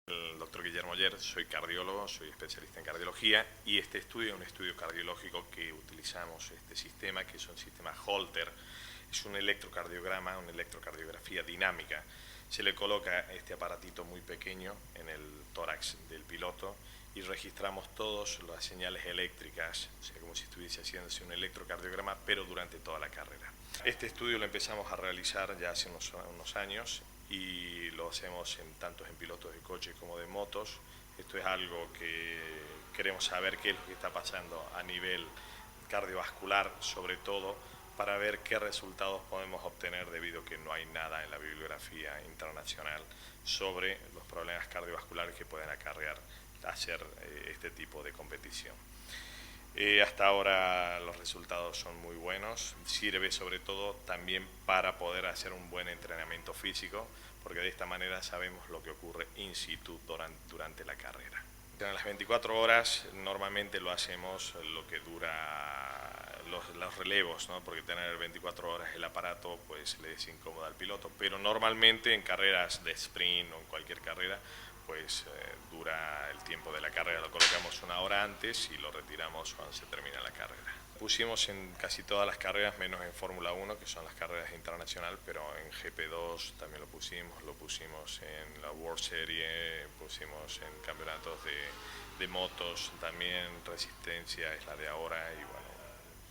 El doctor Guillermo Yer, soy cardiólogo, soy especialista en cardiología y este estudio es un estudio cardiológico que utilizamos este sistema, que es un sistema Holter. Es un electrocardiograma, una electrocardiografía dinámica. Se le coloca este aparatito muy pequeño en el tórax del piloto y registramos todas las señales eléctricas, o sea, como si estuviese haciéndose un electrocardiograma, pero durante toda la carrera. Este estudio lo empezamos a realizar ya hace unos años y lo hacemos tanto en pilotos de coche como de motos. Esto es algo que queremos saber qué es lo que está pasando a nivel cardiovascular, sobre todo para ver qué resultados podemos obtener, debido a que no hay nada en la bibliografía internacional sobre los problemas cardiovasculares que pueden acarrear hacer este tipo de competición. Hasta ahora los resultados son muy buenos, sirve sobre todo también para poder hacer un buen entrenamiento físico, porque de esta manera sabemos lo que ocurre in situ durante la carrera. En las 24 horas normalmente lo hacemos lo que dura los relevos, ¿no? Porque tener 24 horas el aparato pues le es incómodo al piloto, pero normalmente en carreras de sprint o en cualquier carrera pues dura el tiempo de la carrera, lo colocamos una hora antes y lo retiramos cuando se termina la carrera. Pusimos en casi todas las carreras, menos en Fórmula 1, que son las carreras internacionales, pero en GP2 también lo pusimos en la World Series, pusimos en campeonatos de motos, también Resistencia es la de ahora y bueno.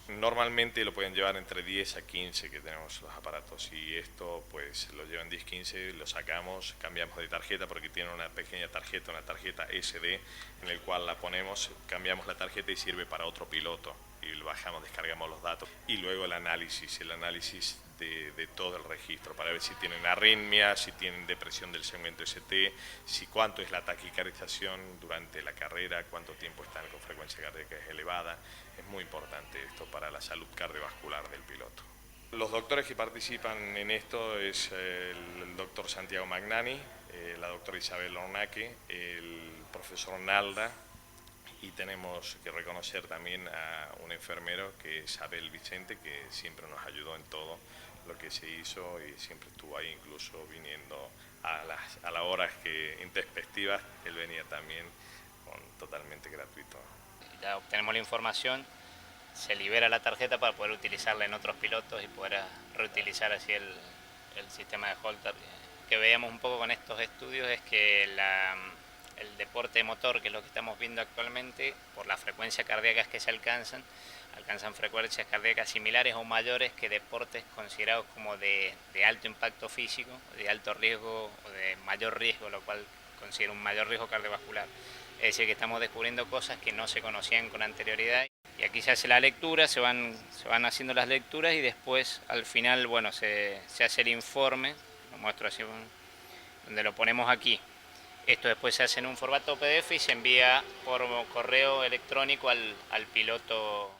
Normalmente lo pueden llevar entre 10 a 15 que tenemos los aparatos, y esto pues lo llevan 10, 15, lo sacamos, cambiamos de tarjeta porque tiene una pequeña tarjeta, una tarjeta SD en el cual la ponemos, cambiamos la tarjeta y sirve para otro piloto y lo bajamos, descargamos los datos y luego el análisis de todo el registro para ver si tienen arritmia, si tienen depresión del segmento ST, si cuánto es la taquicardización durante la carrera, cuánto tiempo están con frecuencia cardíaca elevada. Es muy importante esto para la salud cardiovascular del piloto. Los doctores que participan en esto es el doctor Santiago Magnani, la doctora Isabel Ornaque, el profesor Nalda, y tenemos que reconocer también a un enfermero que es Abel Vicente, que siempre nos ayudó en todo lo que se hizo y siempre estuvo ahí, incluso viniendo a las horas que intempestivas, él venía también totalmente gratuito. Ya obtenemos la información, se libera la tarjeta para poder utilizarla en otros pilotos y poder reutilizar así el sistema de Holter. Que veíamos un poco con estos estudios es que el deporte motor, que es lo que estamos viendo actualmente, por las frecuencias cardíacas que se alcanzan frecuencias cardíacas similares o mayores que deportes considerados como de alto impacto físico, de alto riesgo o de mayor riesgo, lo cual considera un mayor riesgo cardiovascular. Es decir, que estamos descubriendo cosas que no se conocían con anterioridad. Y aquí se hace la lectura, se van haciendo las lecturas y después al final, bueno, se hace el informe, lo muestro así, donde lo ponemos aquí. Esto después se hace en un formato PDF y se envía por correo electrónico al piloto